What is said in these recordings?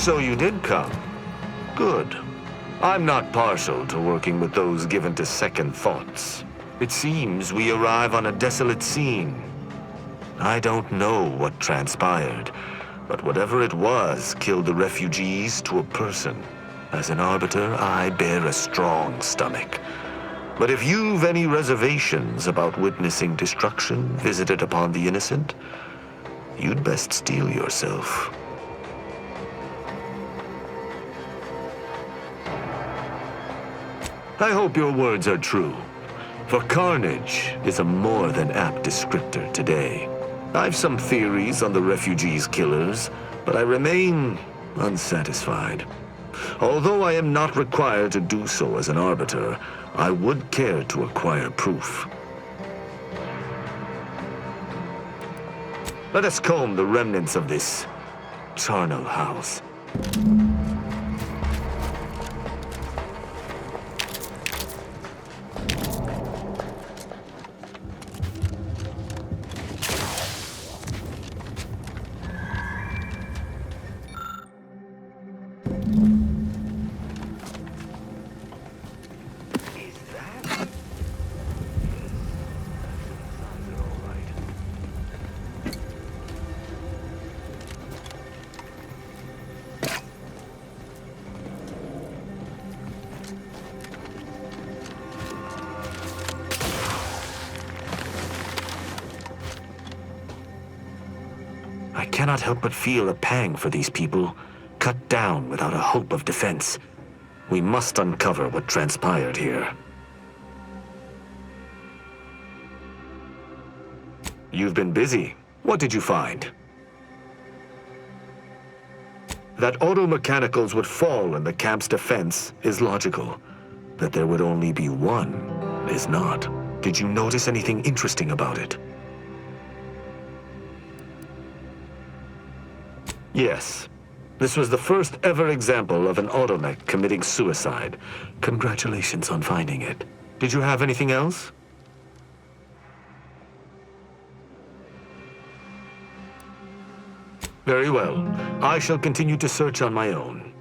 So you did come. Good. I'm not partial to working with those given to second thoughts. It seems we arrive on a desolate scene. I don't know what transpired, but whatever it was killed the refugees to a person. As an Arbiter, I bear a strong stomach. But if you've any reservations about witnessing destruction visited upon the innocent, you'd best steel yourself. I hope your words are true, for carnage is a more than apt descriptor today. I've some theories on the refugees' killers, but I remain unsatisfied. Although I am not required to do so as an Arbiter, I would care to acquire proof. Let us comb the remnants of this charnel house. I cannot help but feel a pang for these people, cut down without a hope of defense. We must uncover what transpired here. You've been busy. What did you find? That automechanicals would fall in the camp's defense is logical. That there would only be one is not. Did you notice anything interesting about it? Yes. This was the first ever example of an automech committing suicide. Congratulations on finding it. Did you have anything else? Very well. I shall continue to search on my own.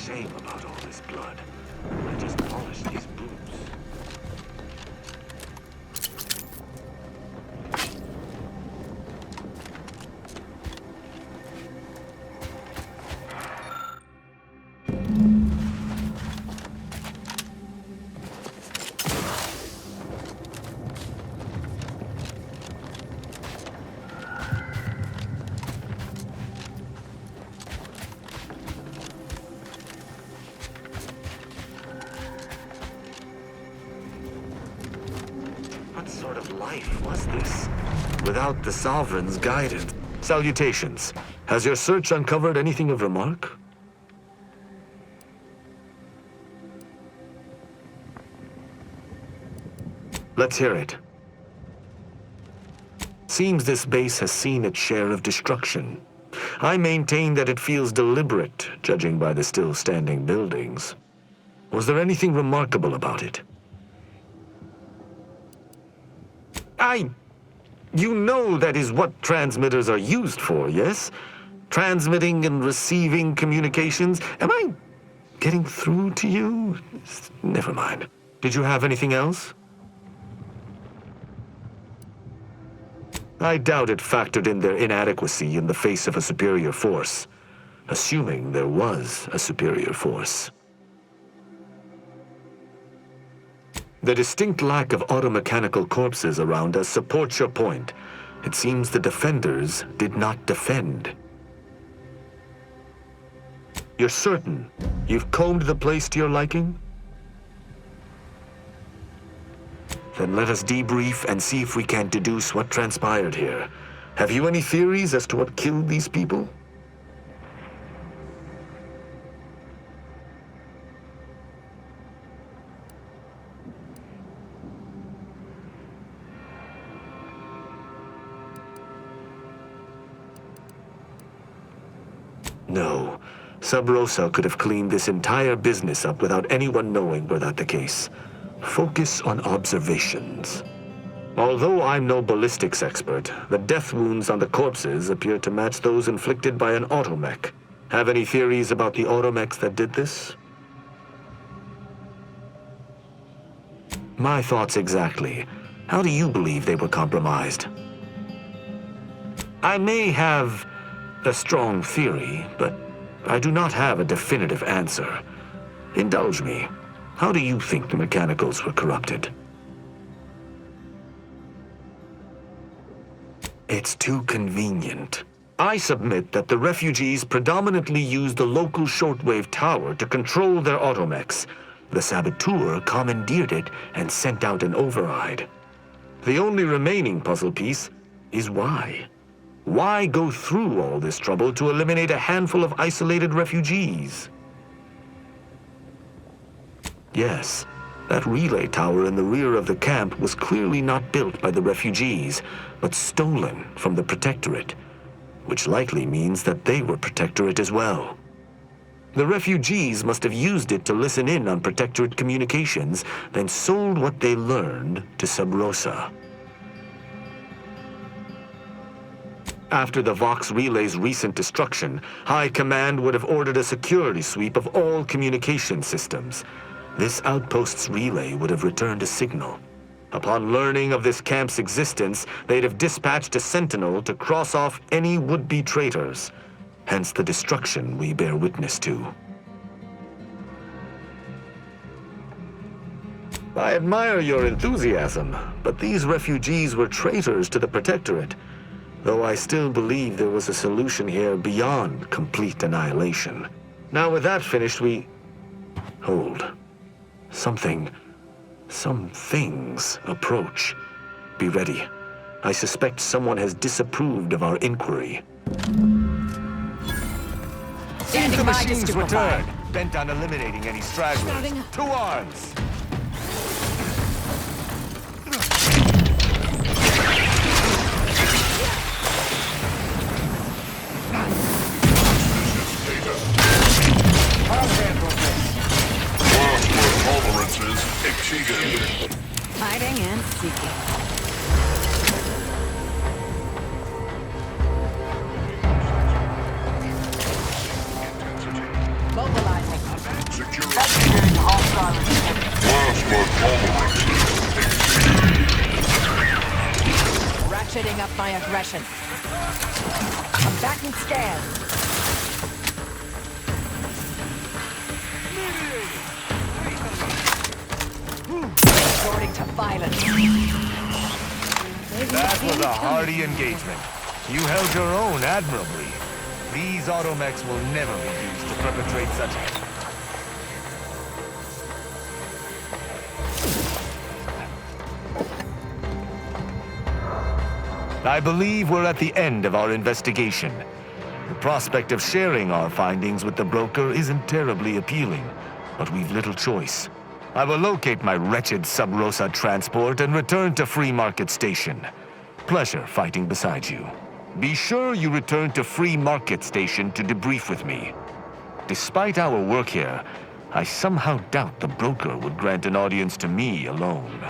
Shame about all this blood. I just polished these boots. What sort of life was this? Without the Sovereign's guidance. Salutations. Has your search uncovered anything of remark? Let's hear it. Seems this base has seen its share of destruction. I maintain that it feels deliberate, judging by the still standing buildings. Was there anything remarkable about it? You know that is what transmitters are used for, yes? Transmitting and receiving communications. Am I getting through to you? Never mind. Did you have anything else? I doubt it factored in their inadequacy in the face of a superior force, assuming there was a superior force. The distinct lack of automechanical corpses around us supports your point. It seems the defenders did not defend. You're certain you've combed the place to your liking? Then let us debrief and see if we can deduce what transpired here. Have you any theories as to what killed these people? No. Sub Rosa could have cleaned this entire business up without anyone knowing were that the case. Focus on observations. Although I'm no ballistics expert, the death wounds on the corpses appear to match those inflicted by an automech. Have any theories about the automechs that did this? My thoughts exactly. How do you believe they were compromised? I may have a strong theory, but I do not have a definitive answer. Indulge me. How do you think the mechanicals were corrupted? It's too convenient. I submit that the refugees predominantly used the local shortwave tower to control their automechs. The saboteur commandeered it and sent out an override. The only remaining puzzle piece is why. Why go through all this trouble to eliminate a handful of isolated refugees? Yes, that relay tower in the rear of the camp was clearly not built by the refugees, but stolen from the Protectorate, which likely means that they were Protectorate as well. The refugees must have used it to listen in on Protectorate communications, then sold what they learned to Sub Rosa. After the Vox Relay's recent destruction, High Command would have ordered a security sweep of all communication systems. This outpost's relay would have returned a signal. Upon learning of this camp's existence, they'd have dispatched a sentinel to cross off any would-be traitors. Hence the destruction we bear witness to. I admire your enthusiasm, but these refugees were traitors to the Protectorate. Though I still believe there was a solution here beyond complete annihilation. Now with that finished, Hold. Some things approach. Be ready. I suspect someone has disapproved of our inquiry. Seems the machines returned, bent on eliminating any stragglers. To arms! Tolerances exceeded. Hiding and seeking. Mobilizing. Security hostile. Plasma tolerances exceeded. Ratcheting up my aggression. Combatant scan. Resorting to violence. That was a hearty engagement. You held your own admirably. These automechs will never be used to perpetrate such... I believe we're at the end of our investigation. The prospect of sharing our findings with the broker isn't terribly appealing, but we've little choice. I will locate my wretched Sub Rosa transport and return to Free Market Station. Pleasure fighting beside you. Be sure you return to Free Market Station to debrief with me. Despite our work here, I somehow doubt the broker would grant an audience to me alone.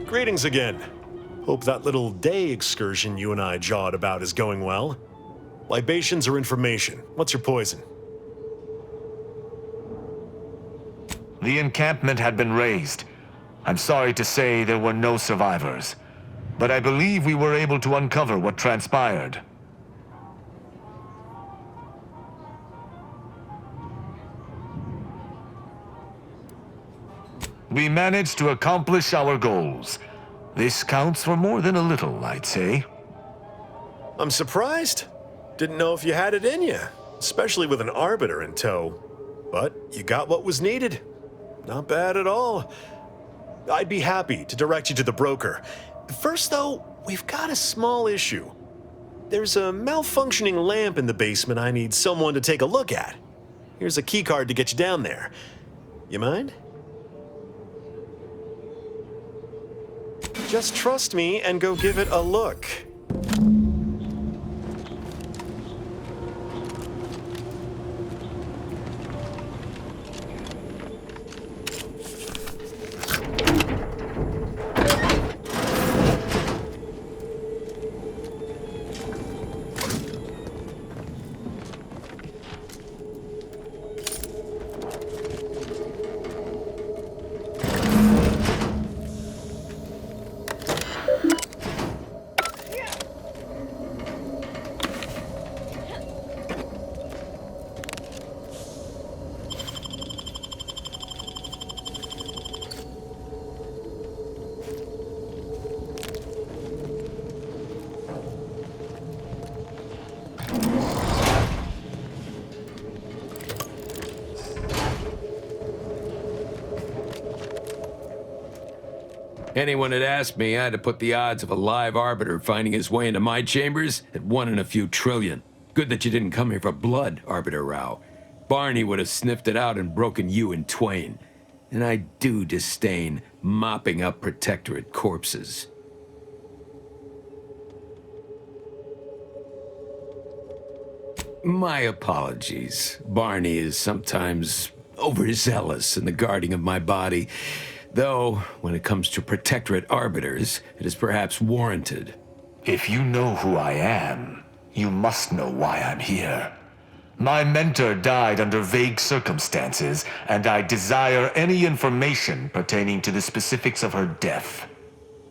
Greetings again. Hope that little day excursion you and I jawed about is going well. Libations or information? What's your poison? The encampment had been razed. I'm sorry to say there were no survivors, but I believe we were able to uncover what transpired. We managed to accomplish our goals. This counts for more than a little, I'd say. I'm surprised. Didn't know if you had it in you, especially with an Arbiter in tow. But you got what was needed. Not bad at all. I'd be happy to direct you to the broker. First, though, we've got a small issue. There's a malfunctioning lamp in the basement I need someone to take a look at. Here's a keycard to get you down there. You mind? Just trust me and go give it a look. Anyone had asked me, I'd have put the odds of a live Arbiter finding his way into my chambers at 1 in a few trillion. Good that you didn't come here for blood, Arbiter Rao. Barney would have sniffed it out and broken you in twain. And I do disdain mopping up Protectorate corpses. My apologies. Barney is sometimes overzealous in the guarding of my body. Though, when it comes to Protectorate Arbiters, it is perhaps warranted. If you know who I am, you must know why I'm here. My mentor died under vague circumstances, and I desire any information pertaining to the specifics of her death.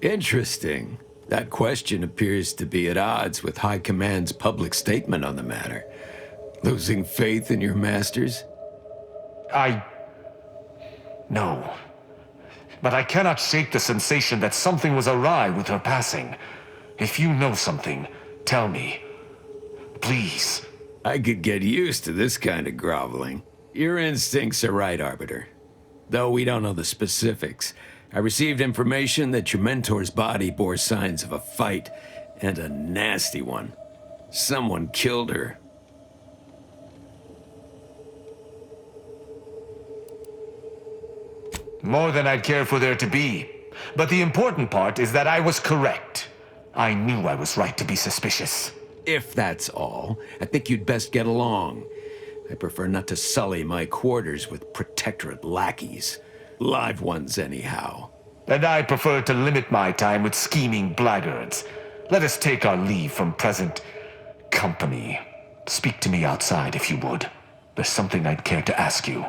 Interesting. That question appears to be at odds with High Command's public statement on the matter. Losing faith in your masters? No. But I cannot shake the sensation that something was awry with her passing. If you know something, tell me. Please. I could get used to this kind of groveling. Your instincts are right, Arbiter. Though we don't know the specifics, I received information that your mentor's body bore signs of a fight, and a nasty one. Someone killed her. More than I'd care for there to be. But the important part is that I was correct. I knew I was right to be suspicious. If that's all, I think you'd best get along. I prefer not to sully my quarters with Protectorate lackeys. Live ones, anyhow. And I prefer to limit my time with scheming blackguards. Let us take our leave from present company. Speak to me outside if you would. There's something I'd care to ask you.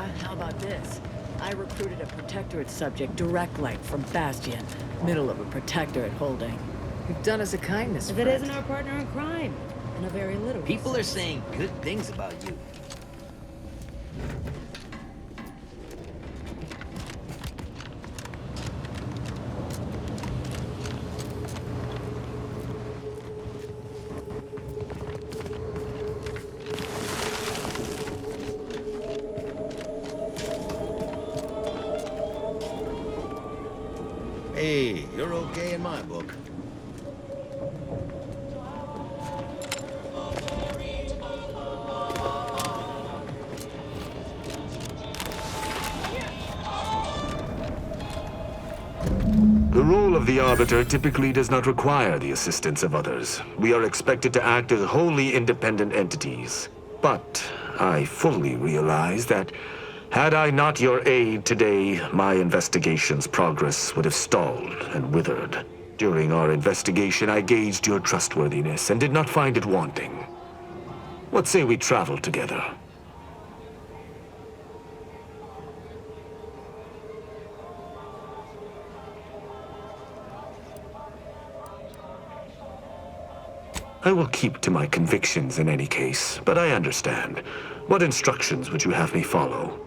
Yeah, how about this? I recruited a Protectorate subject, Direct Light, from Bastion. Middle of a Protectorate holding. You've done us a kindness, If it friend. isn't our partner in crime, in a very little People are sense. saying good things about you. Hey, you're okay in my book. The role of the Arbiter typically does not require the assistance of others. We are expected to act as wholly independent entities. But I fully realize that had I not your aid today, my investigation's progress would have stalled and withered. During our investigation, I gauged your trustworthiness and did not find it wanting. What say we travel together? I will keep to my convictions in any case, but I understand. What instructions would you have me follow?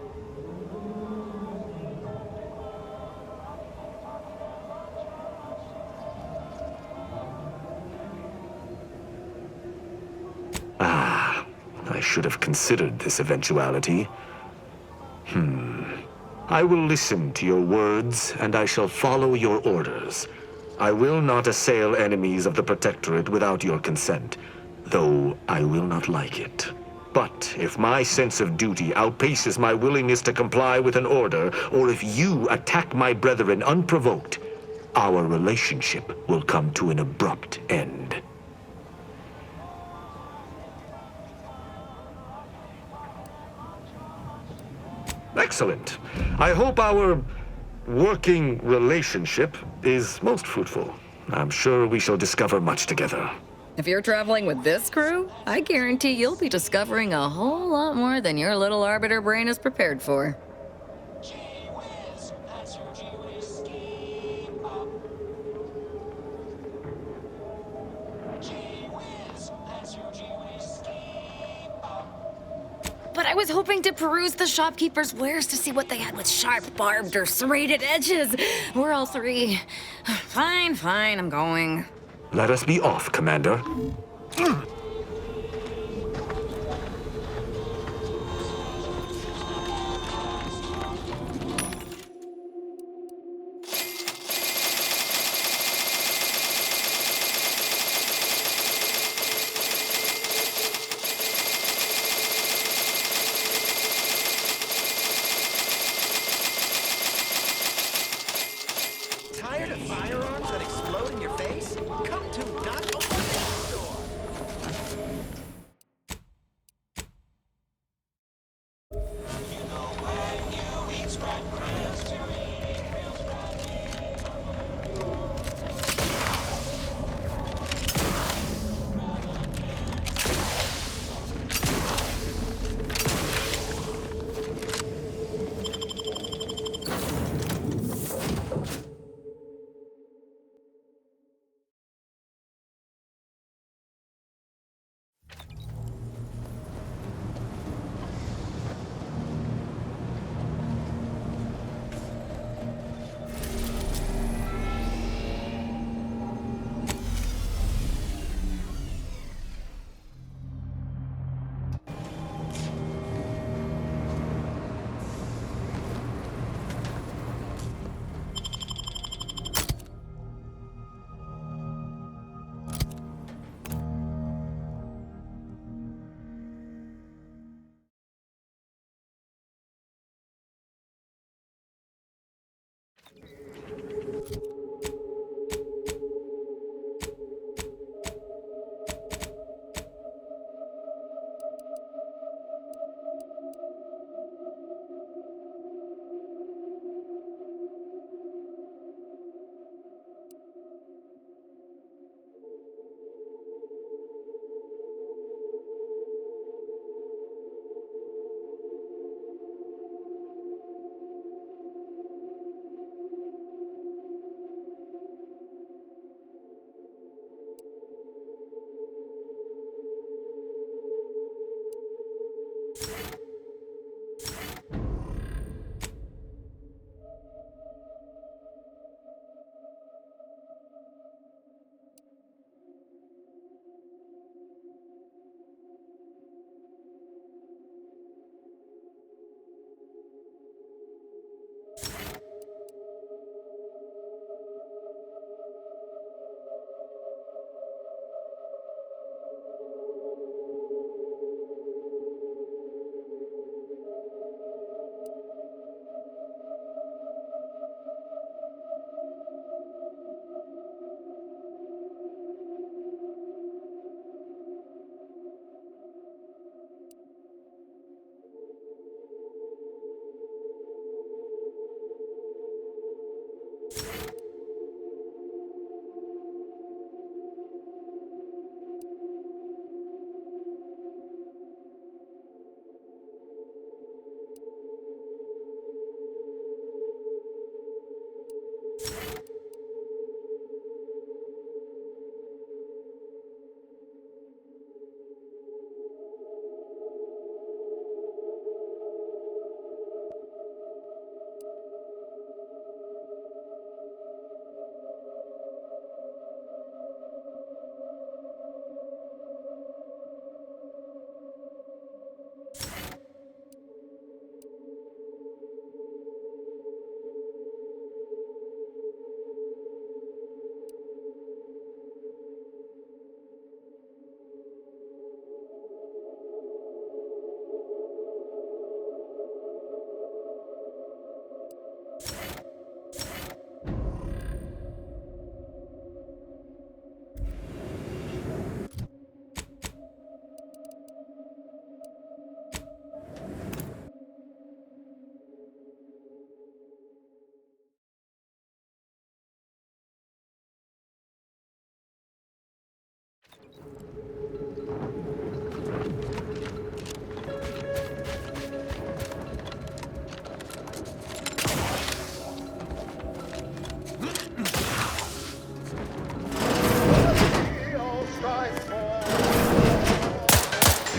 Ah, I should have considered this eventuality. I will listen to your words, and I shall follow your orders. I will not assail enemies of the Protectorate without your consent, though I will not like it. But if my sense of duty outpaces my willingness to comply with an order, or if you attack my brethren unprovoked, our relationship will come to an abrupt end. Excellent. I hope our working relationship is most fruitful. I'm sure we shall discover much together. If you're traveling with this crew, I guarantee you'll be discovering a whole lot more than your little Arbiter brain is prepared for. But I was hoping to peruse the shopkeeper's wares to see what they had with sharp, barbed, or serrated edges. We're all three. Fine, I'm going. Let us be off, Commander. Tired of firearms that explode in your face? Come to Not Open Door.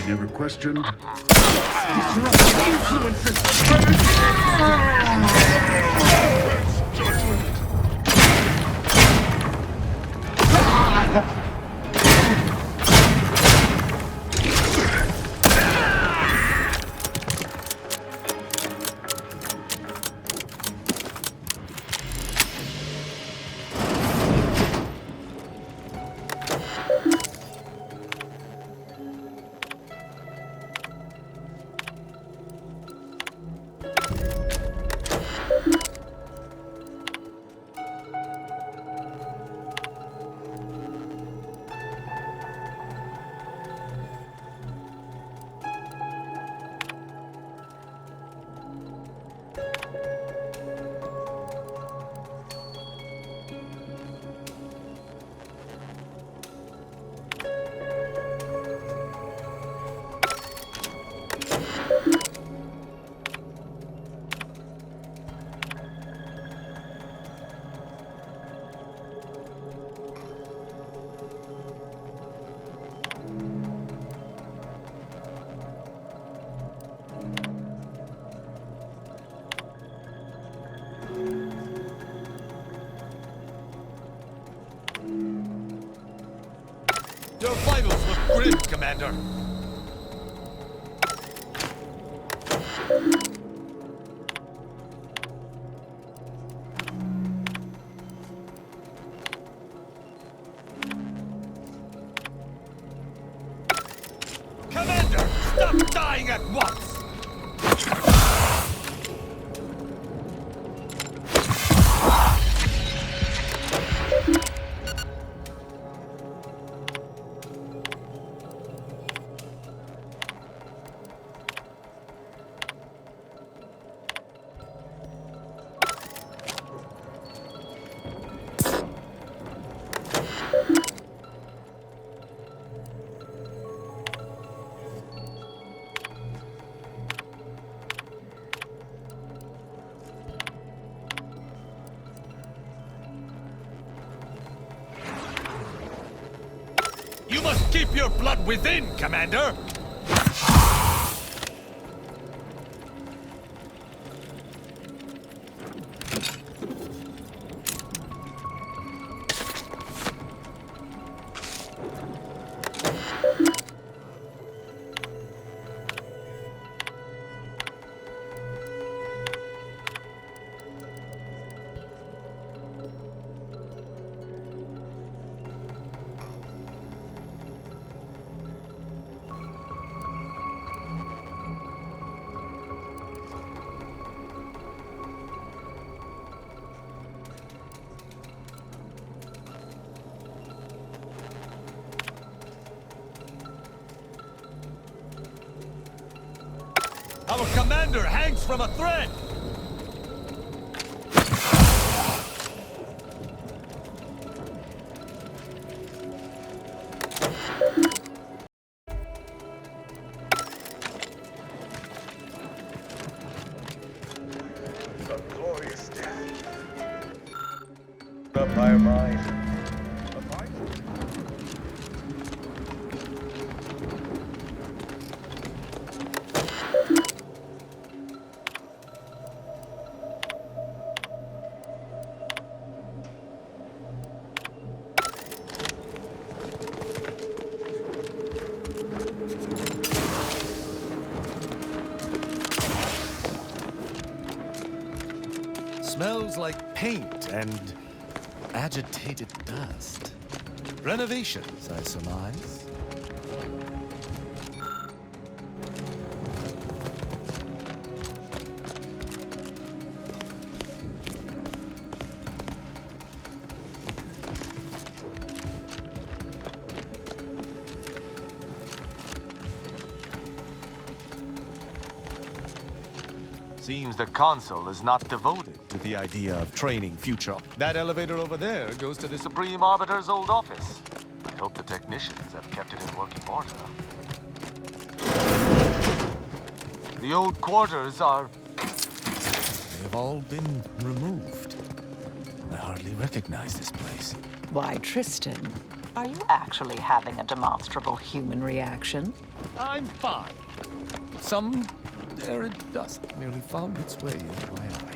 never questioned. Your vitals look grim, Commander. Commander, stop dying at once! You must keep your blood within, Commander! Our commander hangs from a thread! A glorious death. Up by our mind. Smells like paint and agitated dust. Renovations, I surmise. Seems the Consul is not devoted to the idea of training future. That elevator over there goes to the Supreme Arbiter's old office. I hope the technicians have kept it in working order. The old quarters are... They've all been removed. I hardly recognize this place. Why, Tristan, are you actually having a demonstrable human reaction? I'm fine. Some errant dust merely found its way into my eye.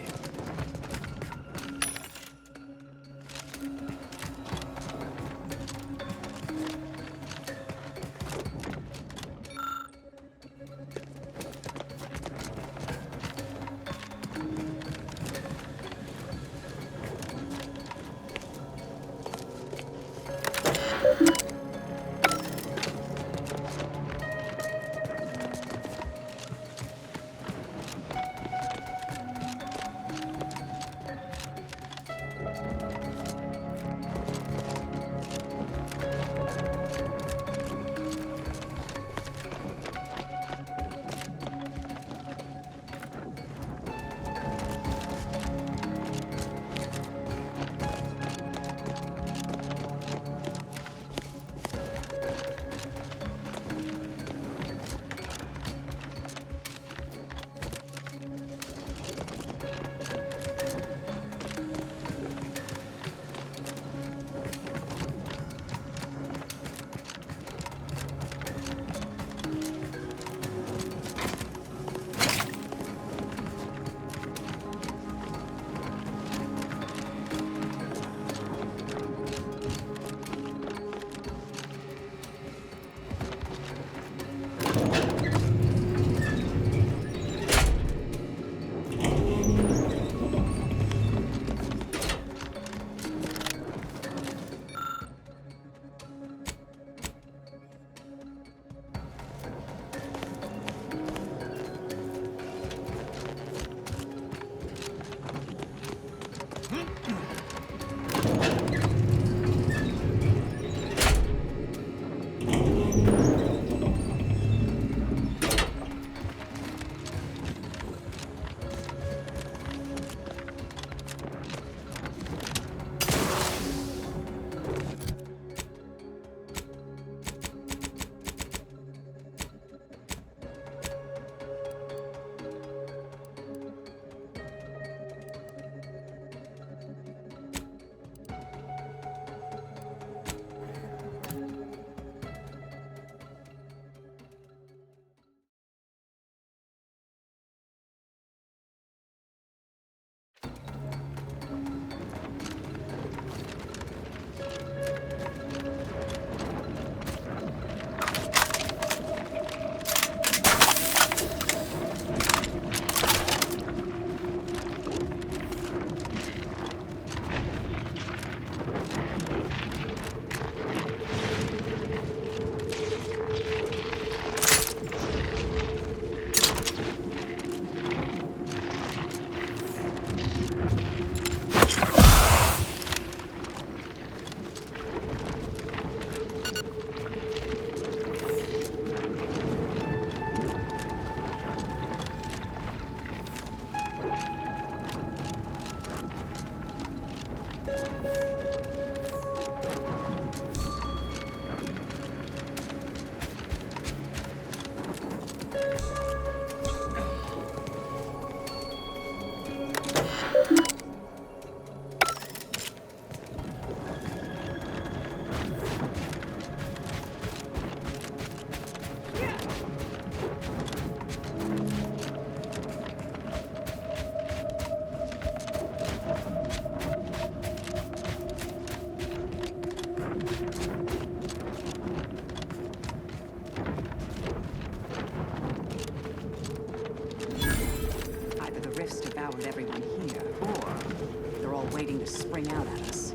waiting to spring out at us.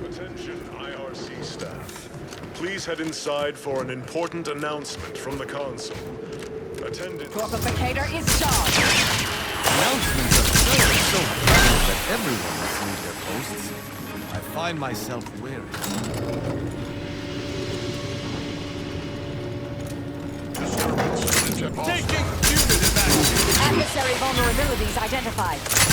Attention, IRC staff. Please head inside for an important announcement from the console. Attendance... Corpificator is charged! Announcements are so bad that everyone must leave their posts. I find myself wary. Taking punitive action! Adversary vulnerabilities identified.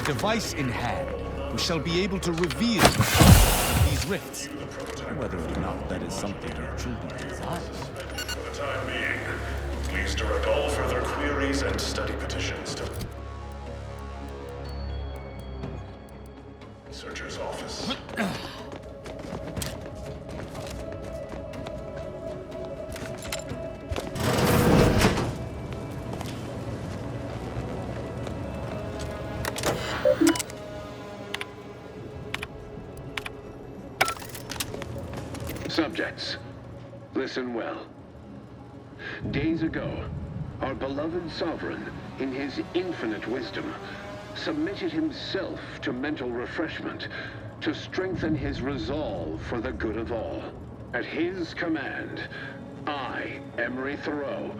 device in hand, we shall be able to reveal the cause of these rifts. Whether or not that is something you truly desire. For the time being, please direct all further queries and study petitions to Searcher's office. Subjects, listen well. Days ago, our beloved sovereign, in his infinite wisdom, submitted himself to mental refreshment to strengthen his resolve for the good of all. At his command, I, Emery Thoreau,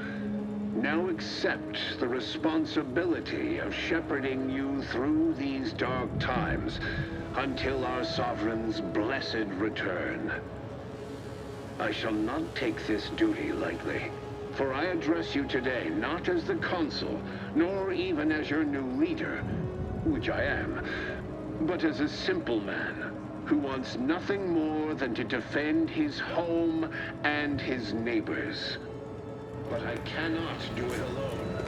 now accept the responsibility of shepherding you through these dark times until our sovereign's blessed return. I shall not take this duty lightly, for I address you today not as the consul, nor even as your new leader, which I am, but as a simple man who wants nothing more than to defend his home and his neighbors. But I cannot do it alone.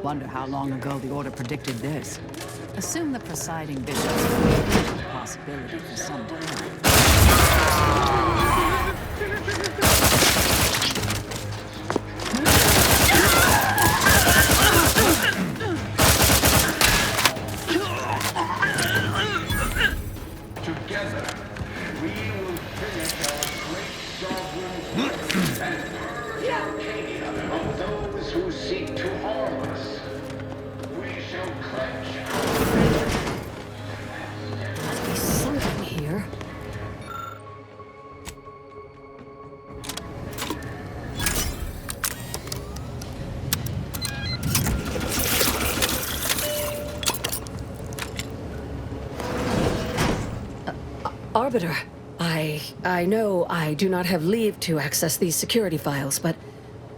Wonder how long ago the Order predicted this. Assume the presiding bishop's a possibility for some time. Together, we will finish our great sovereign's and of those who seek to harm us. We shall clench Must be something here. Arbiter, I know I do not have leave to access these security files, but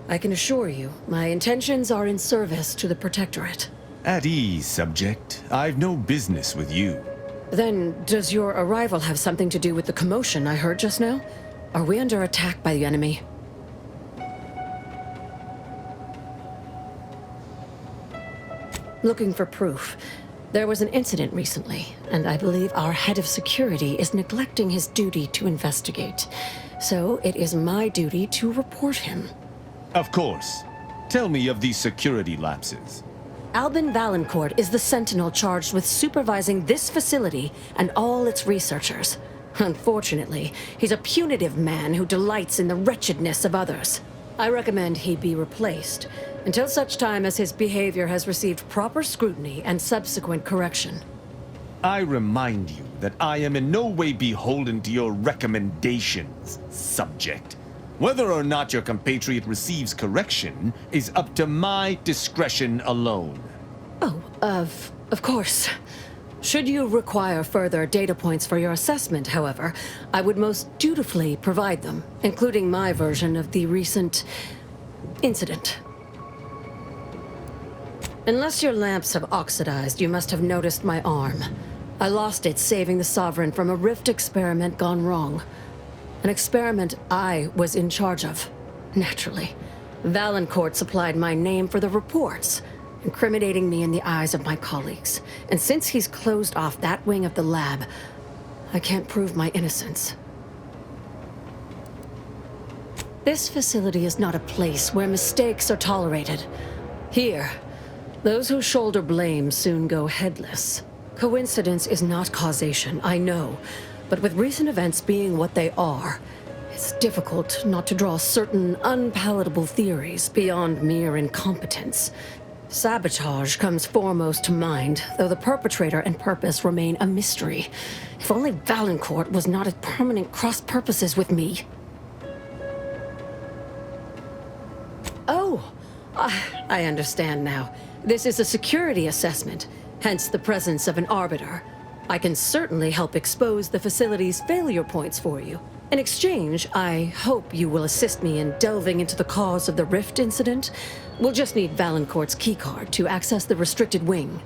I can assure you, my intentions are in service to the Protectorate. At ease, subject. I've no business with you. Then, does your arrival have something to do with the commotion I heard just now? Are we under attack by the enemy? Looking for proof. There was an incident recently, and I believe our head of security is neglecting his duty to investigate. So it is my duty to report him. Of course. Tell me of these security lapses. Albin Valancourt is the sentinel charged with supervising this facility and all its researchers. Unfortunately, he's a punitive man who delights in the wretchedness of others. I recommend he be replaced until such time as his behavior has received proper scrutiny and subsequent correction. I remind you that I am in no way beholden to your recommendations, subject. Whether or not your compatriot receives correction is up to my discretion alone. Oh, of course. Should you require further data points for your assessment, however, I would most dutifully provide them, including my version of the recent incident. Unless your lamps have oxidized, you must have noticed my arm. I lost it saving the Sovereign from a rift experiment gone wrong. An experiment I was in charge of, naturally. Valancourt supplied my name for the reports, incriminating me in the eyes of my colleagues. And since he's closed off that wing of the lab, I can't prove my innocence. This facility is not a place where mistakes are tolerated. Here, those who shoulder blame soon go headless. Coincidence is not causation, I know. But with recent events being what they are, it's difficult not to draw certain unpalatable theories beyond mere incompetence. Sabotage comes foremost to mind, though the perpetrator and purpose remain a mystery. If only Valancourt was not at permanent cross-purposes with me. Oh, I understand now. This is a security assessment, hence the presence of an arbiter. I can certainly help expose the facility's failure points for you. In exchange, I hope you will assist me in delving into the cause of the Rift incident. We'll just need Valancourt's keycard to access the restricted wing.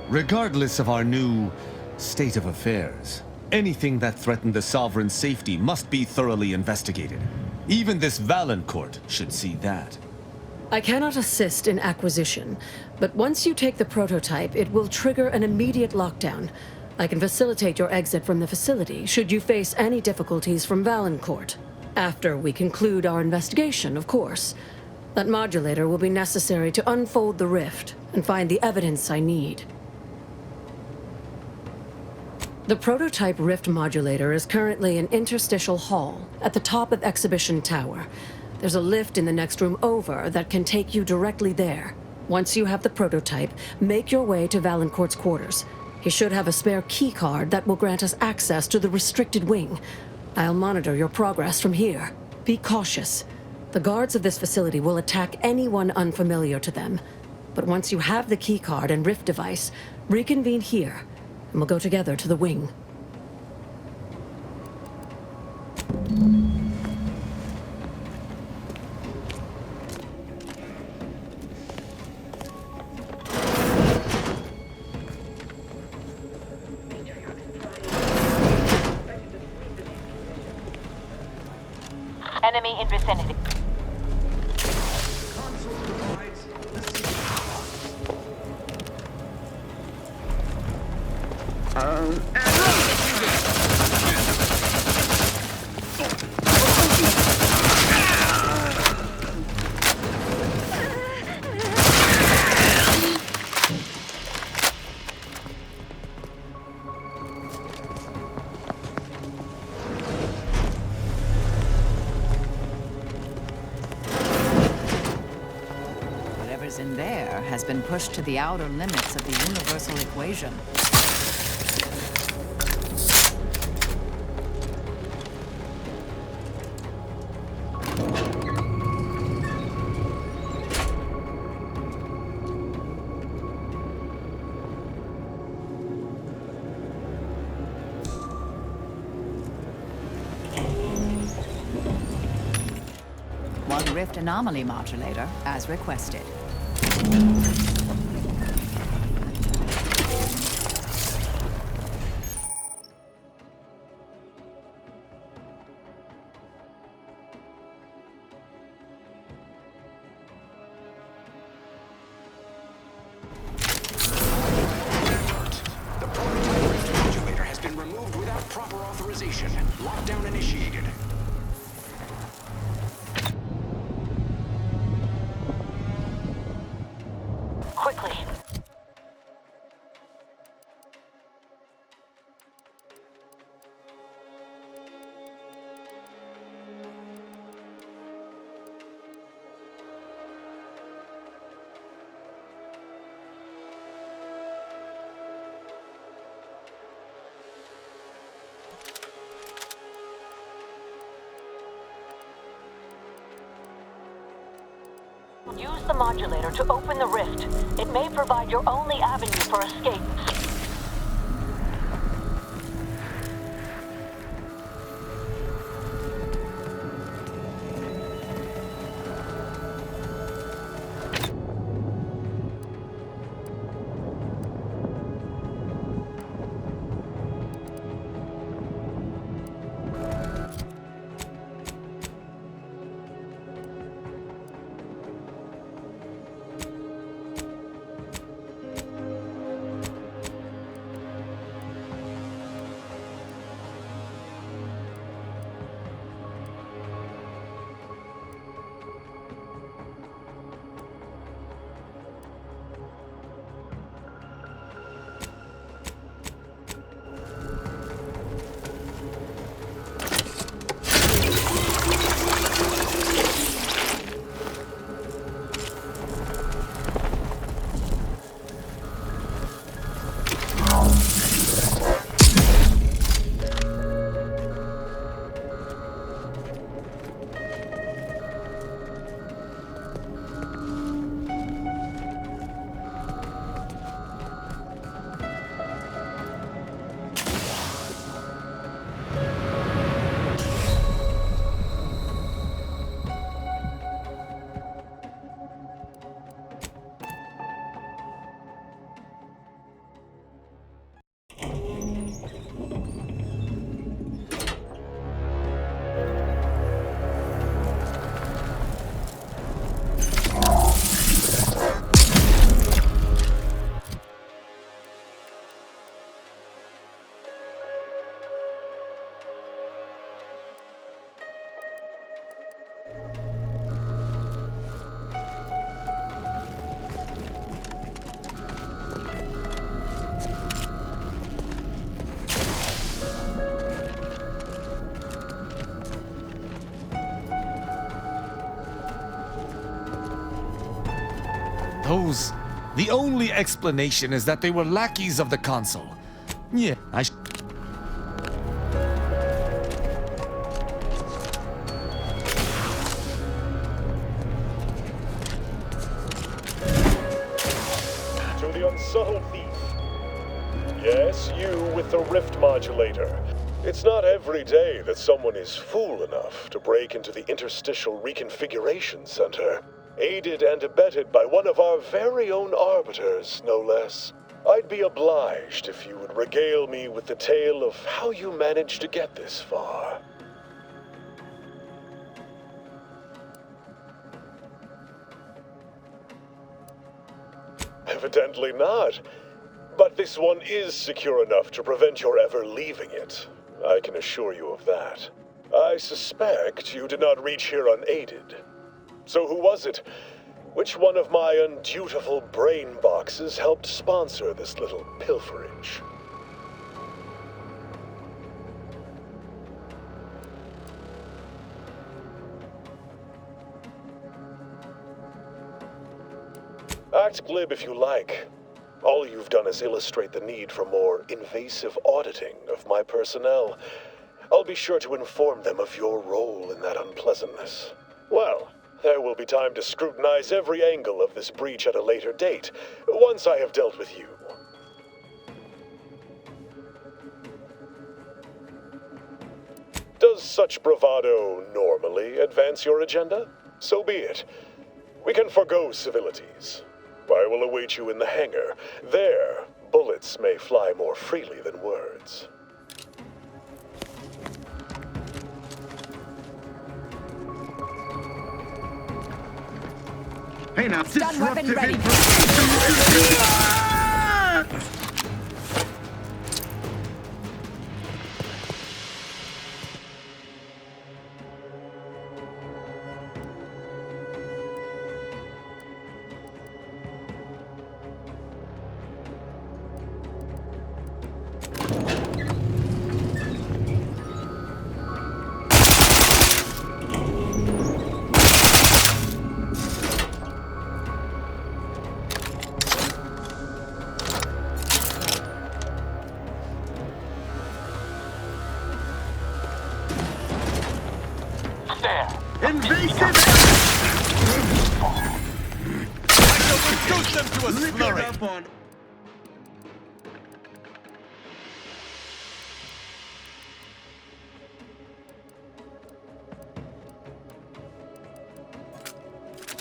Regardless of our new state of affairs, anything that threatened the Sovereign's safety must be thoroughly investigated. Even this Valancourt should see that. I cannot assist in acquisition, but once you take the prototype, it will trigger an immediate lockdown. I can facilitate your exit from the facility should you face any difficulties from Valancourt. After we conclude our investigation, of course. That modulator will be necessary to unfold the rift and find the evidence I need. The prototype rift modulator is currently in Interstitial Hall at the top of Exhibition Tower. There's a lift in the next room over that can take you directly there. Once you have the prototype, make your way to Valancourt's quarters. He should have a spare key card that will grant us access to the restricted wing. I'll monitor your progress from here. Be cautious. The guards of this facility will attack anyone unfamiliar to them. But once you have the key card and rift device, reconvene here, and we'll go together to the wing. Enemy in vicinity. Whatever's in there has been pushed to the outer limits of the universal equation. One rift anomaly modulator, as requested. The prototype rift modulator has been removed without proper authorization. Lockdown initiated. Quickly. Use the modulator to open the rift. It may provide your only avenue for escape. Those... The only explanation is that they were lackeys of the Consul. Yeah, To the unsubtle thief. Yes, you with the rift modulator. It's not every day that someone is fool enough to break into the Interstitial Reconfiguration Center, aided and abetted by one of our very own arbiters, no less. I'd be obliged if you would regale me with the tale of how you managed to get this far. Evidently not. But this one is secure enough to prevent your ever leaving it. I can assure you of that. I suspect you did not reach here unaided. So who was it? Which one of my undutiful brain boxes helped sponsor this little pilferage? Act glib if you like. All you've done is illustrate the need for more invasive auditing of my personnel. I'll be sure to inform them of your role in that unpleasantness. Well, there will be time to scrutinize every angle of this breach at a later date, once I have dealt with you. Does such bravado normally advance your agenda? So be it. We can forgo civilities. I will await you in the hangar. There, bullets may fly more freely than words. Hey now, Stun weapon ready. Invasive! Reduce them to a slurry! Up on...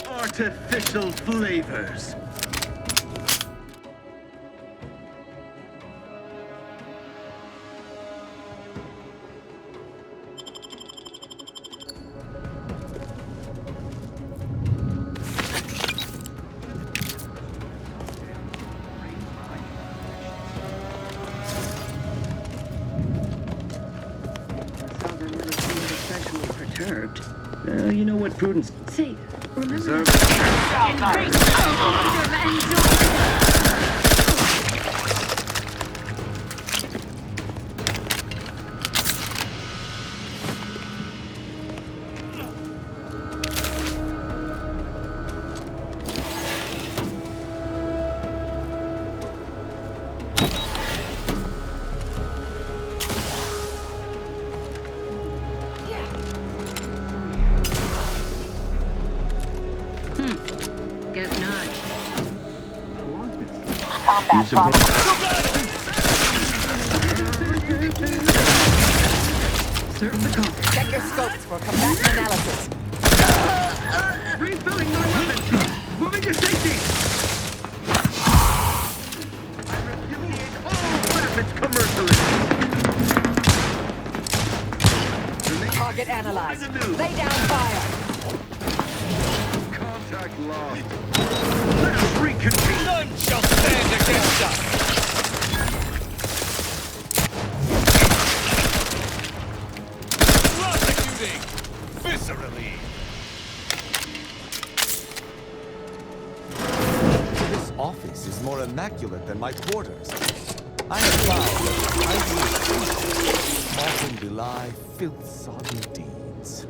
Artificial flavors. You know what prudence... Say, remember... Guess not. Combat bomb. Serve the call. Check your scopes for combatant analysis. Refilling my weapon! Moving to safety! I repudiate all methods commercially! Target analyzed. Lay down fire. Contact lost. Let us reconvene! None shall stand against us! Prosecuting! Viscerally! This office is more immaculate than my quarters. I have found that the ideal often belie filth-sodden deeds.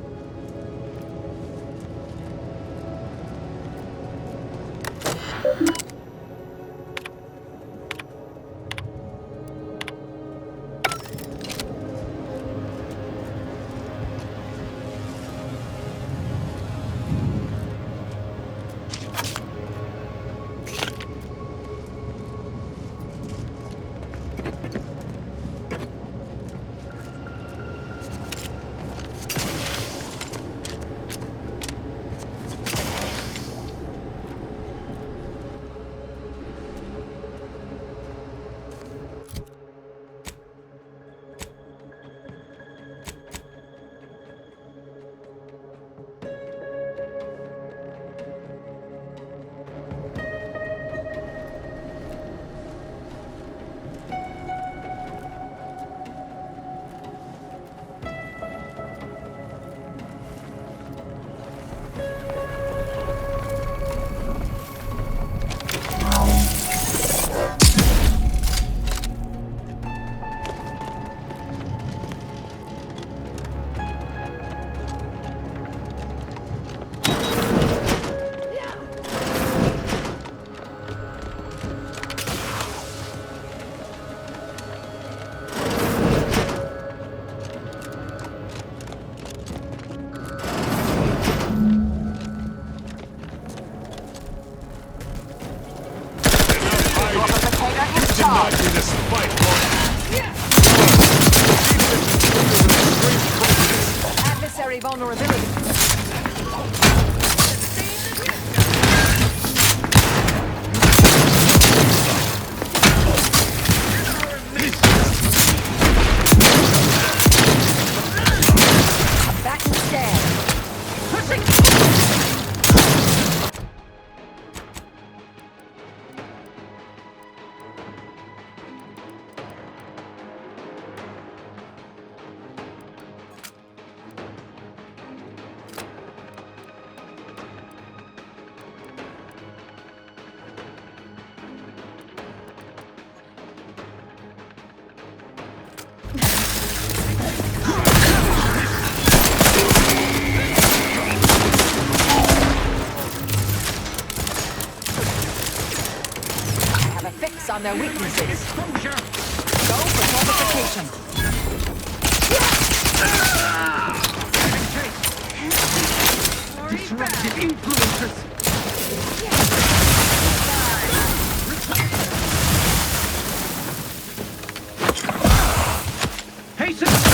vulnerability. Back instead. Fix on their weaknesses. Go for fortification. Disruptive influences. Hasten.